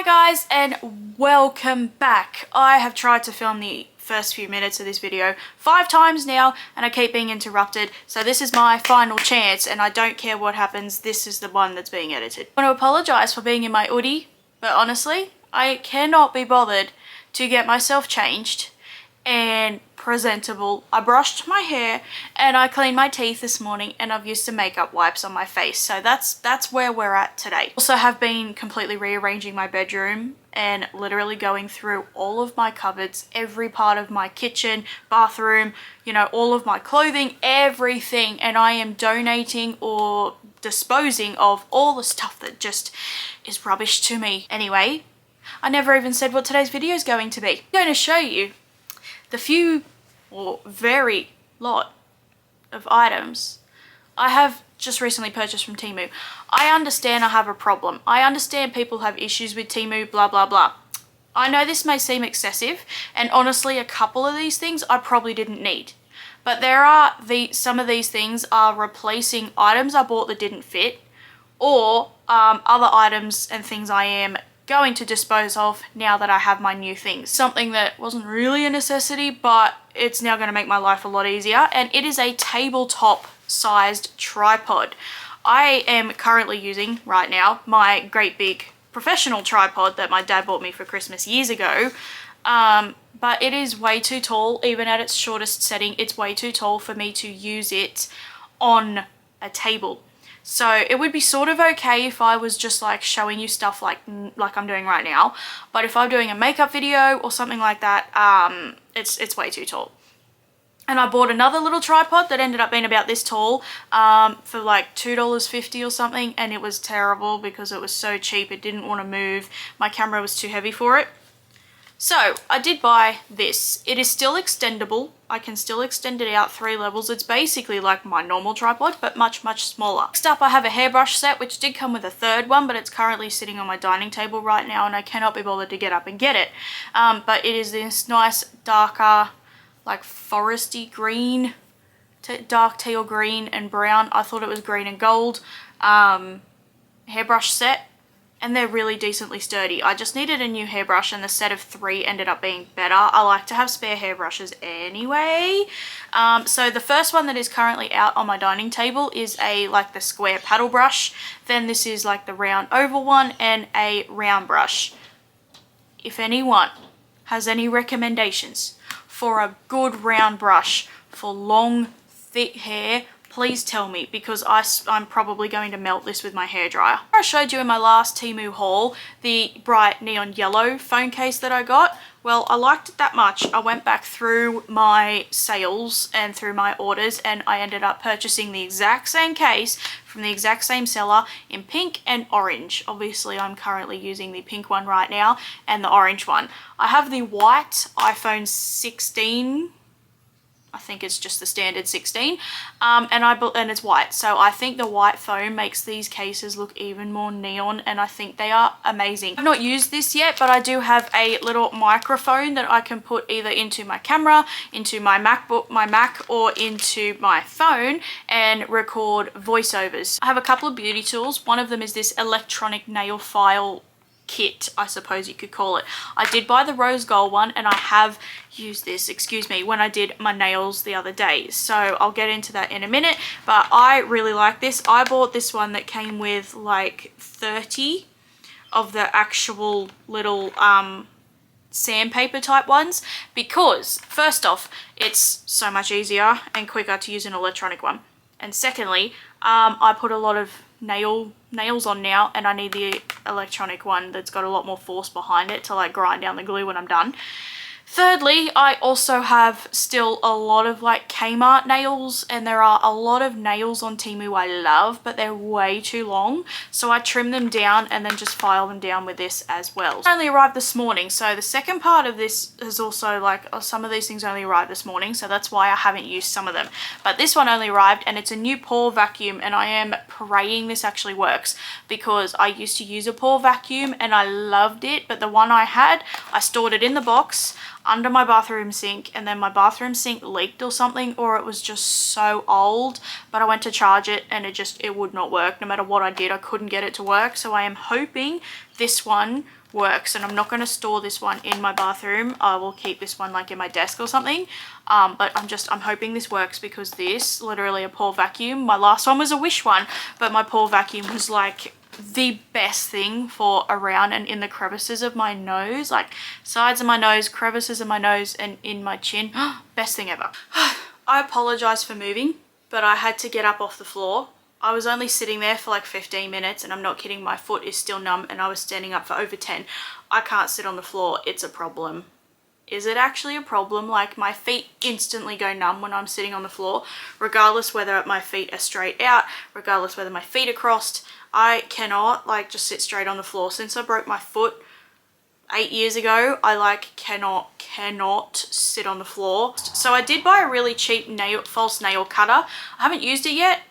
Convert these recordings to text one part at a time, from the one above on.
guys and welcome back. I have tried to film the first few minutes of this video 5 times now and I keep being interrupted, so this is my final chance and I don't care what happens, this is the one that's being edited. I want to apologise for being in my hoodie, but honestly I cannot be bothered to get myself changed and presentable. I brushed my hair and I cleaned my teeth this morning and I've used some makeup wipes on my face, so that's where we're at today. Also have been completely rearranging my bedroom and literally going through all of my cupboards, every part of my kitchen, bathroom, you know, all of my clothing, everything, and I am donating or disposing of all the stuff that just is rubbish to me. Anyway, I never even said what today's video is going to be. I'm going to show you the few or very lot of items I have just recently purchased from Temu. I understand I have a problem. I understand people have issues with Temu, blah, blah, blah. I know this may seem excessive, and honestly, a couple of these things I probably didn't need. But some of these things are replacing items I bought that didn't fit, or other items and things I am going to dispose of now that I have my new things. Something that wasn't really a necessity, but it's now going to make my life a lot easier, and it is a tabletop sized tripod. I am currently using right now my great big professional tripod that my dad bought me for Christmas years ago, but it is way too tall. Even at its shortest setting, it's way too tall for me to use it on a table. So it would be sort of okay if I was just like showing you stuff like I'm doing right now, but if I'm doing a makeup video or something like that, it's way too tall. And I bought another little tripod that ended up being about this tall for like $2.50 or something, and it was terrible because it was so cheap. It didn't want to move. My camera was too heavy for it. So I did buy this. It is still extendable. I can still extend it out 3 levels. It's basically like my normal tripod, but much smaller. Next up, I have a hairbrush set, which did come with a third one, but it's currently sitting on my dining table right now and I cannot be bothered to get up and get it. But it is this nice darker, like foresty green, dark teal green and brown. I thought it was green and gold hairbrush set. And they're really decently sturdy. I just needed a new hairbrush and the set of 3 ended up being better. I like to have spare hairbrushes anyway. So the first one that is currently out on my dining table is like the square paddle brush. Then this is like the round oval one and a round brush. If anyone has any recommendations for a good round brush for long, thick hair, please tell me, because I'm probably going to melt this with my hairdryer. I showed you in my last Temu haul the bright neon yellow phone case that I got. Well, I liked it that much. I went back through my sales and through my orders and I ended up purchasing the exact same case from the exact same seller in pink and orange. Obviously, I'm currently using the pink one right now and the orange one. I have the white iPhone 16. I think it's just the standard 16, and it's white. So I think the white foam makes these cases look even more neon, and I think they are amazing. I've not used this yet, but I do have a little microphone that I can put either into my camera, into my Mac, or into my phone and record voiceovers. I have a couple of beauty tools. One of them is this electronic nail file kit, I suppose you could call it. I did buy the rose gold one and I have used this, when I did my nails the other day. So I'll get into that in a minute, but I really like this. I bought this one that came with like 30 of the actual little sandpaper type ones, because first off, it's so much easier and quicker to use an electronic one. And secondly, I put a lot of nails on now and I need the electronic one that's got a lot more force behind it to like grind down the glue when I'm done. Thirdly, I also have still a lot of like Kmart nails, and there are a lot of nails on Temu I love, but they're way too long. So I trim them down and then just file them down with this as well. It only arrived this morning, so the second part of this is also like, some of these things only arrived this morning, so that's why I haven't used some of them. But this one only arrived and it's a new pore vacuum, and I am praying this actually works, because I used to use a pore vacuum and I loved it, but the one I had, I stored it in the box under my bathroom sink, and then my bathroom sink leaked or something, or it was just so old, but I went to charge it and it would not work. No matter what I did, I couldn't get it to work. So I am hoping this one works, and I'm not going to store this one in my bathroom. I will keep this one like in my desk or something, but I'm hoping this works, because this, literally a Paul vacuum, my last one was a Wish one, but my Paul vacuum was like the best thing for around and in the crevices of my nose, like sides of my nose, crevices of my nose, and in my chin. Best thing ever. I apologize for moving, but I had to get up off the floor. I was only sitting there for like 15 minutes, and I'm not kidding, my foot is still numb, and I was standing up for over 10. I can't sit on the floor. It's a problem. Is it actually a problem? Like, my feet instantly go numb when I'm sitting on the floor, regardless whether my feet are straight out, regardless whether my feet are crossed. I cannot like just sit straight on the floor. Since I broke my foot 8 years ago, I like cannot sit on the floor. So I did buy a really cheap false nail cutter. I haven't used it yet,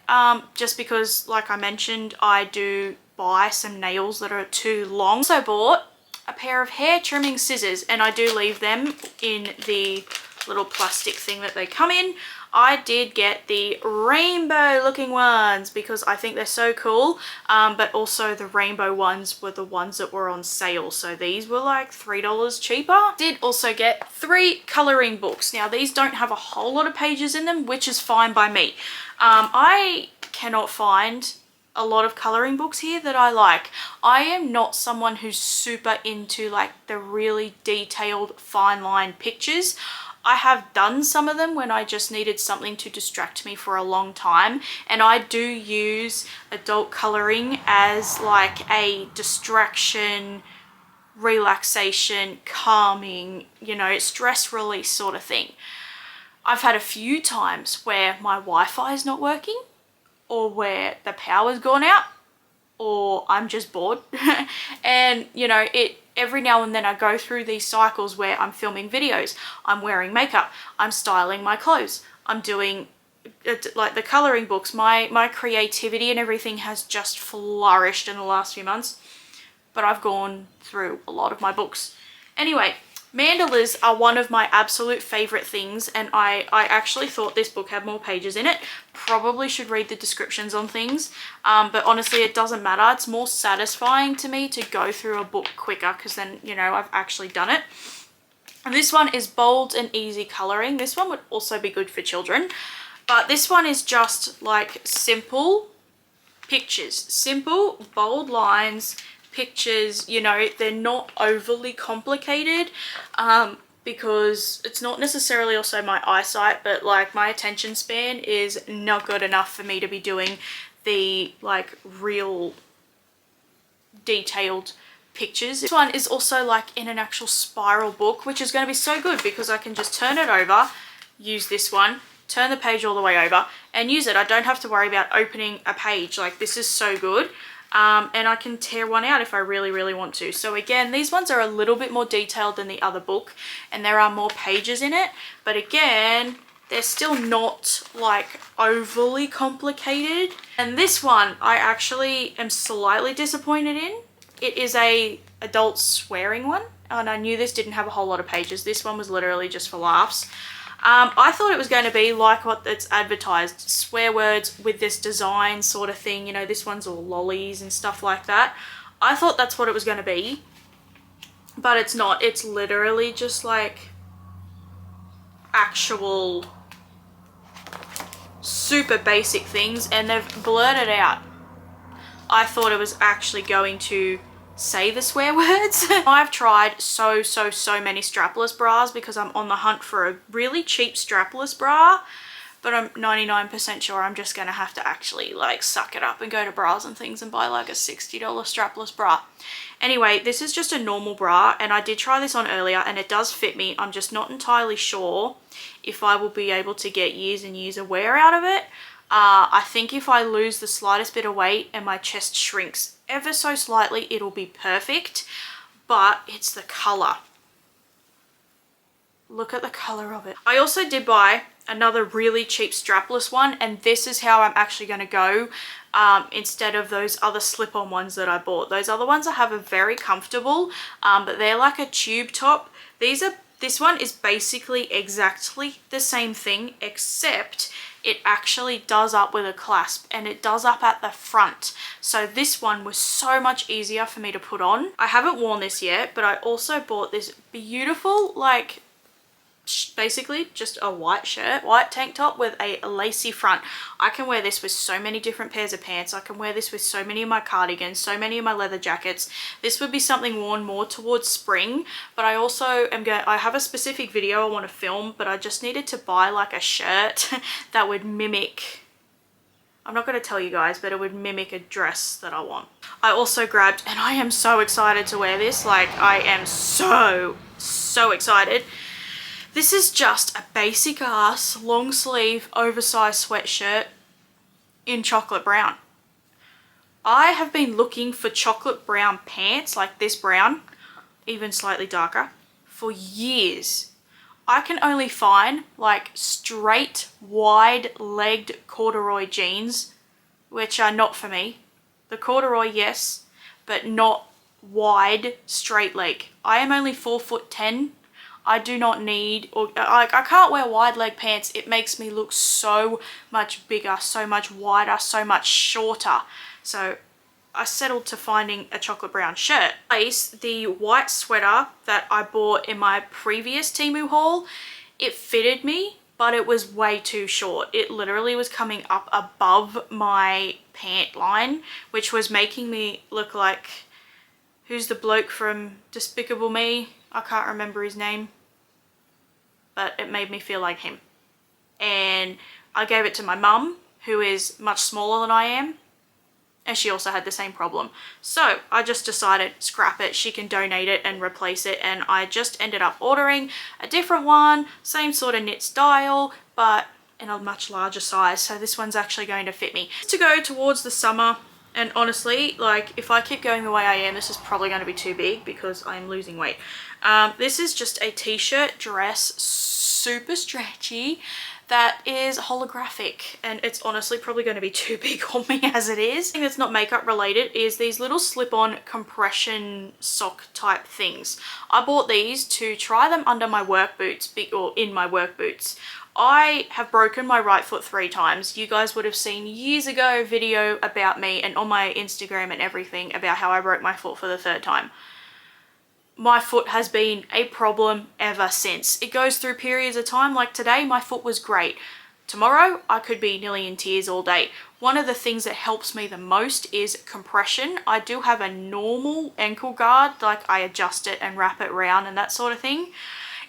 just because, like I mentioned, I do buy some nails that are too long. Also bought a pair of hair trimming scissors, and I do leave them in the little plastic thing that they come in. I did get the rainbow looking ones because I think they're so cool, but also the rainbow ones were the ones that were on sale, so these were like $3 cheaper. Did also get 3 coloring books. Now these don't have a whole lot of pages in them, which is fine by me. I cannot find a lot of coloring books here that I like. I am not someone who's super into like the really detailed fine line pictures. I have done some of them when I just needed something to distract me for a long time, and I do use adult coloring as like a distraction, relaxation, calming, you know, stress release sort of thing. I've had a few times where my Wi-Fi is not working, or where the power's gone out, or I'm just bored. And you know, every now and then I go through these cycles where I'm filming videos, I'm wearing makeup, I'm styling my clothes, I'm doing like the coloring books. My creativity and everything has just flourished in the last few months, but I've gone through a lot of my books. Anyway, mandalas are one of my absolute favorite things, and I actually thought this book had more pages in it. Probably should read the descriptions on things, but honestly it doesn't matter. It's more satisfying to me to go through a book quicker, because then, you know, I've actually done it. And this one is bold and easy coloring. This one would also be good for children, but this one is just like simple pictures, simple bold lines, pictures, you know, they're not overly complicated, because it's not necessarily also my eyesight, but like my attention span is not good enough for me to be doing the like real detailed pictures. This one is also like in an actual spiral book, which is going to be so good because I can just turn it over, use this one, turn the page all the way over and use it. I don't have to worry about opening a page. Like, this is so good. And I can tear one out if I really want to. So again, these ones are a little bit more detailed than the other book, and there are more pages in it, but again, they're still not like overly complicated. And this one I actually am slightly disappointed in. It is a adult swearing one, and I knew this didn't have a whole lot of pages. This one was literally just for laughs. I thought it was going to be like what it's advertised, swear words with this design sort of thing. You know, this one's all lollies and stuff like that. I thought that's what it was going to be, but it's not. It's literally just like actual super basic things, and they've blurred it out. I thought it was actually going to say the swear words. I've tried so many strapless bras because I'm on the hunt for a really cheap strapless bra, but I'm 99% sure I'm just gonna have to actually like suck it up and go to Bras and Things and buy like a $60 strapless bra. Anyway, this is just a normal bra, and I did try this on earlier and it does fit me. I'm just not entirely sure if I will be able to get years and years of wear out of it. I think if I lose the slightest bit of weight and my chest shrinks ever so slightly, it'll be perfect, but it's the color. Look at the color of it. I also did buy another really cheap strapless one, and this is how I'm actually going to go instead of those other slip-on ones that I bought. Those other ones I have are very comfortable, but they're like a tube top. These This one is basically exactly the same thing, except it actually does up with a clasp, and it does up at the front. So this one was so much easier for me to put on. I haven't worn this yet, but I also bought this beautiful, like, basically just a white shirt, white tank top with a lacy front. I can wear this with so many different pairs of pants. I can wear this with so many of my cardigans, so many of my leather jackets. This would be something worn more towards spring, but I also I have a specific video I want to film, but I just needed to buy like a shirt that would mimic, I'm not going to tell you guys, but it would mimic a dress that I want. I also grabbed, and I am so excited to wear this, like I am so excited. This is just a basic ass long sleeve oversized sweatshirt in chocolate brown. I have been looking for chocolate brown pants like this brown, even slightly darker, for years. I can only find like straight wide legged corduroy jeans, which are not for me. The corduroy, yes, but not wide straight leg. I am only 4'10". I do not need, or like I can't wear wide leg pants. It makes me look so much bigger, so much wider, so much shorter. So I settled to finding a chocolate brown shirt. The white sweater that I bought in my previous Temu haul, it fitted me, but it was way too short. It literally was coming up above my pant line, which was making me look like, who's the bloke from Despicable Me? I can't remember his name, but it made me feel like him. And I gave it to my mum, who is much smaller than I am, and she also had the same problem. So I just decided, scrap it, she can donate it and replace it, and I just ended up ordering a different one, same sort of knit style, but in a much larger size. So this one's actually going to fit me. To go towards the summer, and honestly, like if I keep going the way I am, this is probably going to be too big because I'm losing weight. This is just a t-shirt dress, super stretchy, that is holographic, and it's honestly probably going to be too big on me as it is. The thing that's not makeup related is these little slip-on compression sock type things. I bought these to try them under my work boots, or in my work boots. I have broken my right foot 3 times. You guys would have seen years ago a video about me and on my Instagram and everything about how I broke my foot for the 3rd time. My foot has been a problem ever since. It goes through periods of time, like today my foot was great. Tomorrow I could be nearly in tears all day. One of the things that helps me the most is compression. I do have a normal ankle guard, like I adjust it and wrap it around and that sort of thing.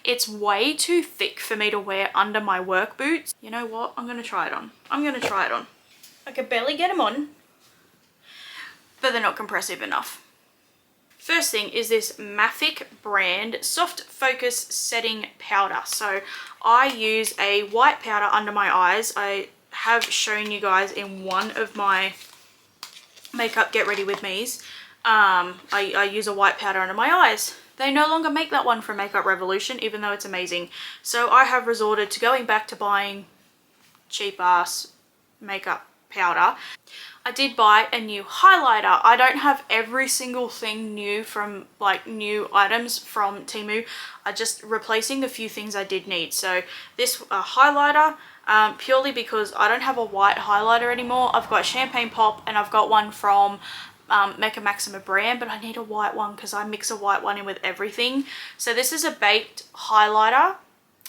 It's way too thick for me to wear under my work boots. You know what? I'm going to try it on. I'm going to try it on. I could barely get them on, but they're not compressive enough. First thing is this Mafic brand Soft Focus Setting Powder. So I use a white powder under my eyes. I have shown you guys in one of my makeup get ready with me's. I use a white powder under my eyes. They no longer make that one from Makeup Revolution, even though it's amazing. So I have resorted to going back to buying cheap ass makeup powder. I did buy a new highlighter. I don't have every single thing new from like new items from Temu. I just replacing the few things I did need. So this highlighter, purely because I don't have a white highlighter anymore. I've got Champagne Pop and I've got one from Mecca Maxima brand, but I need a white one because I mix a white one in with everything. So this is a baked highlighter,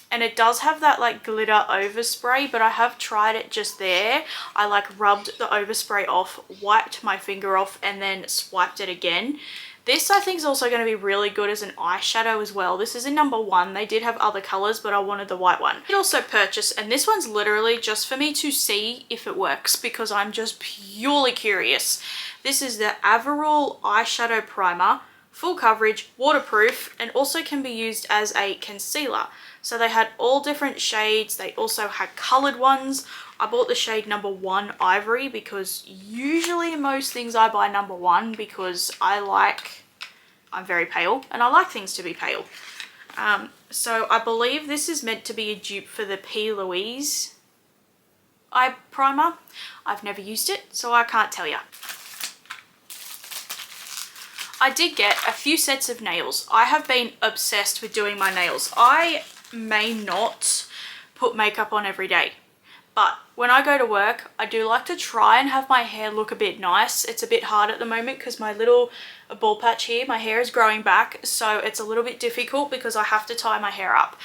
and it does have that like glitter overspray, but I have tried it just there. I like rubbed the overspray off, wiped my finger off, and then swiped it again. This I think is also going to be really good as an eyeshadow as well. This is in number 1. They did have other colors, but I wanted the white one. I also purchased, and this one's literally just for me to see if it works because I'm just purely curious. This is the Averil eyeshadow primer, full coverage, waterproof, and also can be used as a concealer. So they had all different shades. They also had colored ones. I bought the shade number 1 Ivory because usually most things I buy number 1 because I'm very pale and I like things to be pale. So I believe this is meant to be a dupe for the P. Louise eye primer. I've never used it, so I can't tell you. I did get a few sets of nails. I have been obsessed with doing my nails. I may not put makeup on every day, but when I go to work, I do like to try and have my hair look a bit nice. It's a bit hard at the moment because my little bald patch here, my hair is growing back, so it's a little bit difficult because I have to tie my hair up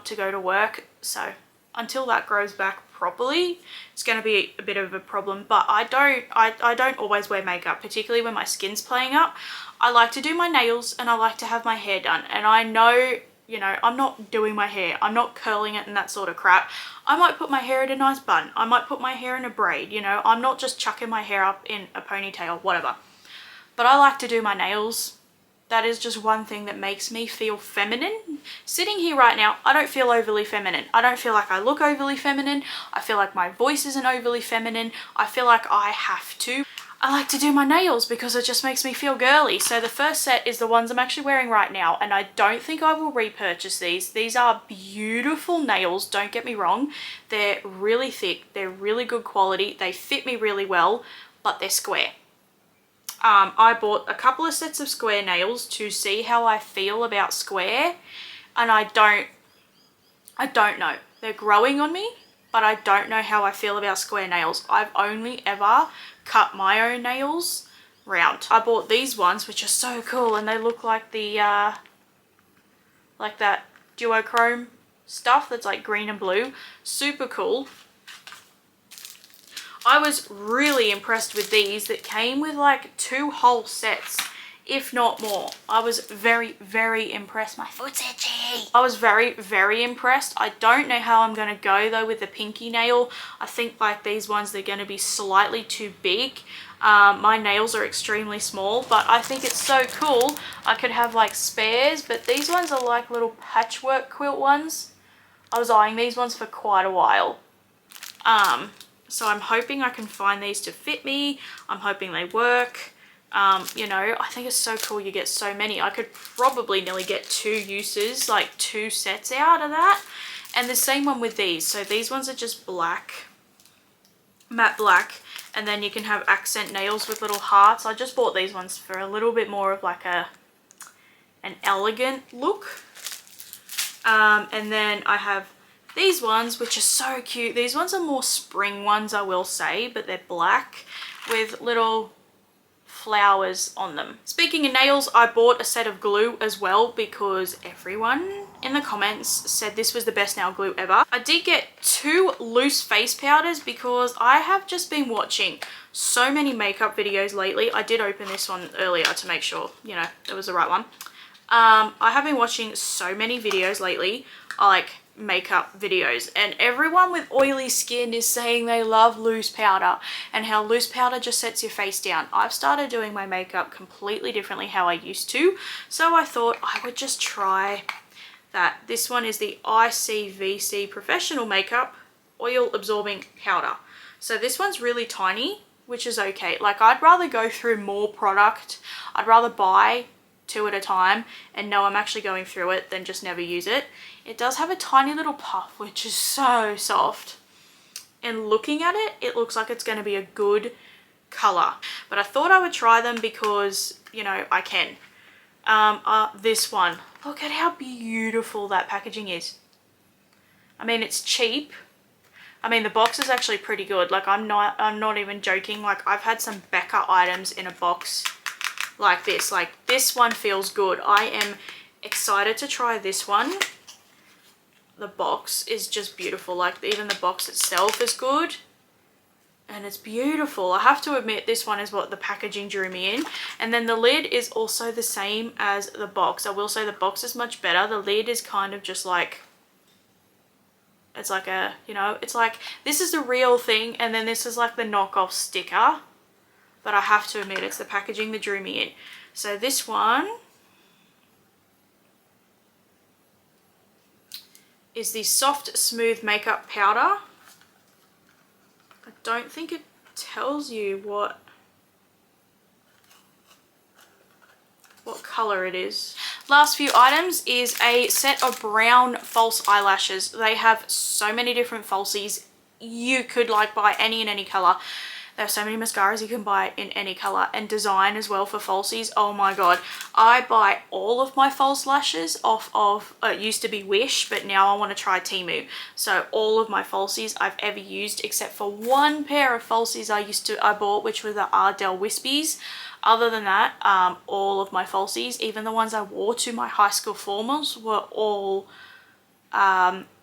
to go to work. So until that grows back properly, it's going to be a bit of a problem. But I don't always wear makeup, particularly when my skin's playing up. I like to do my nails and I like to have my hair done, and I know, you know, I'm not doing my hair, I'm not curling it and that sort of crap. I might put my hair in a nice bun, I might put my hair in a braid, you know, I'm not just chucking my hair up in a ponytail, whatever. But I like to do my nails. That is just one thing that makes me feel feminine. Sitting here right now, I don't feel overly feminine. I don't feel like I look overly feminine. I feel like my voice isn't overly feminine. I feel like I have to. I like to do my nails because it just makes me feel girly. So the first set is the ones I'm actually wearing right now, and I don't think I will repurchase these. These are beautiful nails, don't get me wrong. They're really thick, they're really good quality, they fit me really well, but they're square. I bought a couple of sets of square nails to see how I feel about square, and I don't know. They're growing on me, but I don't know how I feel about square nails. I've only ever cut my own nails round. I bought these ones, which are so cool, and they look like the like that duochrome stuff that's like green and blue. Super cool. I was really impressed with these that came with like 2 whole sets, if not more. I was very, very impressed. My foot's itchy. I was very, very impressed. I don't know how I'm going to go though with the pinky nail. I think like these ones, they're going to be slightly too big. My nails are extremely small, but I think it's so cool. I could have like spares, but these ones are like little patchwork quilt ones. I was eyeing these ones for quite a while. So I'm hoping I can find these to fit me. I'm hoping they work. You know, I think it's so cool you get so many. I could probably nearly get 2 uses, like 2 sets out of that. And the same one with these. So these ones are just black, matte black. And then you can have accent nails with little hearts. I just bought these ones for a little bit more of like an elegant look. And then I have these ones, which are so cute. These ones are more spring ones, I will say, but they're black with little flowers on them. Speaking of nails, I bought a set of glue as well because everyone in the comments said this was the best nail glue ever. I did get 2 loose face powders because I have just been watching so many makeup videos lately. I did open this one earlier to make sure, you know, it was the right one. I have been watching so many videos lately, like makeup videos, and everyone with oily skin is saying they love loose powder and how loose powder just sets your face down. I've started doing my makeup completely differently how I used to, so I thought I would just try that. This one is the ICVC Professional Makeup Oil Absorbing Powder. So this one's really tiny, which is okay. Like, I'd rather go through more product. I'd rather buy 2 at a time and know I'm actually going through it than just never use it. It does have a tiny little puff, which is so soft. And looking at it, it looks like it's going to be a good color. But I thought I would try them because, you know, I can. This one. Look at how beautiful that packaging is. I mean, it's cheap. I mean, the box is actually pretty good. Like, I'm not even joking. Like, I've had some Becca items in a box like this. Like, this one feels good. I am excited to try this one. The box is just beautiful. Like, even the box itself is good. And it's beautiful. I have to admit, this one is what the packaging drew me in. And then the lid is also the same as the box. I will say the box is much better. The lid is kind of just like, it's like a, you know, it's like, this is the real thing, and then this is like the knockoff sticker. But I have to admit, it's the packaging that drew me in. So this one is the Soft Smooth Makeup Powder. I don't think it tells you what color it is. Last few items is a set of brown false eyelashes. They have so many different falsies. You could like buy any in any color. There are so many mascaras you can buy in any colour, and design as well for falsies. Oh my god. I buy all of my false lashes off of, it used to be Wish, but now I want to try Temu. So all of my falsies I've ever used, except for one pair of falsies I bought, which were the Ardell Wispies. Other than that, all of my falsies, even the ones I wore to my high school formals, were all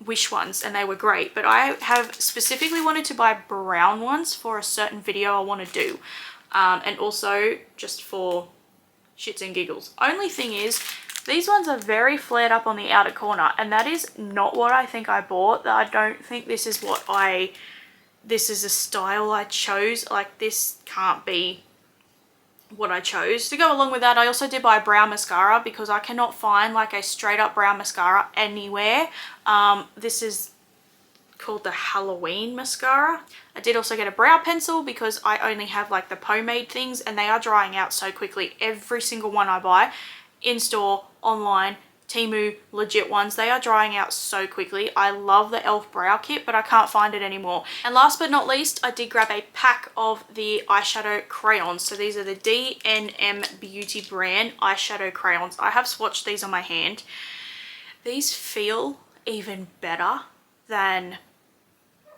Wish ones, and they were great. But I have specifically wanted to buy brown ones for a certain video I want to do, and also just for shits and giggles. Only thing is, these ones are very flared up on the outer corner, and that is not what I think I bought. I don't think this is what this is a style I chose. Like, this can't be what I chose. To go along with that, I also did buy a brown mascara because I cannot find like a straight up brown mascara anywhere. This is called the Halloween mascara. I did also get a brow pencil because I only have like the pomade things, and they are drying out so quickly. Every single one I buy, in store, online, Temu, legit ones, they are drying out so quickly. I love the e.l.f. brow kit, but I can't find it anymore. And last but not least, I did grab a pack of the eyeshadow crayons. So these are the D&M Beauty brand eyeshadow crayons. I have swatched these on my hand. These feel even better than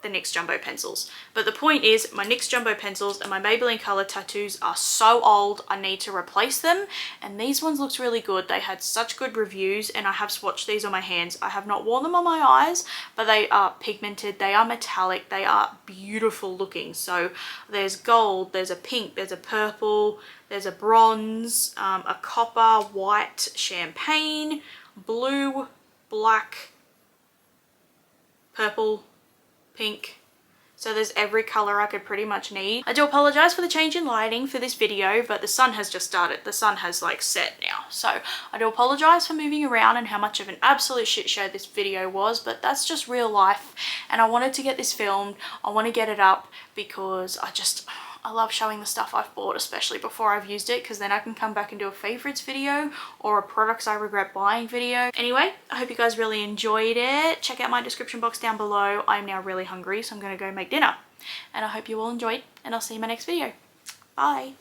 the NYX Jumbo pencils. But the point is, my NYX Jumbo pencils and my Maybelline Color Tattoos are so old, I need to replace them. And these ones looked really good. They had such good reviews, and I have swatched these on my hands. I have not worn them on my eyes, but they are pigmented, they are metallic, they are beautiful looking. So there's gold, there's a pink, there's a purple, there's a bronze, a copper, white, champagne, blue, black, purple, pink. So there's every color I could pretty much need. I do apologize for the change in lighting for this video, but the sun has just started. The sun has like set now. So I do apologize for moving around and how much of an absolute shit show this video was, but that's just real life. And I wanted to get this filmed. I want to get it up because I love showing the stuff I've bought, especially before I've used it, because then I can come back and do a favorites video or a products I regret buying video. Anyway, I hope you guys really enjoyed it. Check out my description box down below. I'm now really hungry, so I'm going to go make dinner. And I hope you all enjoyed, and I'll see you in my next video. Bye.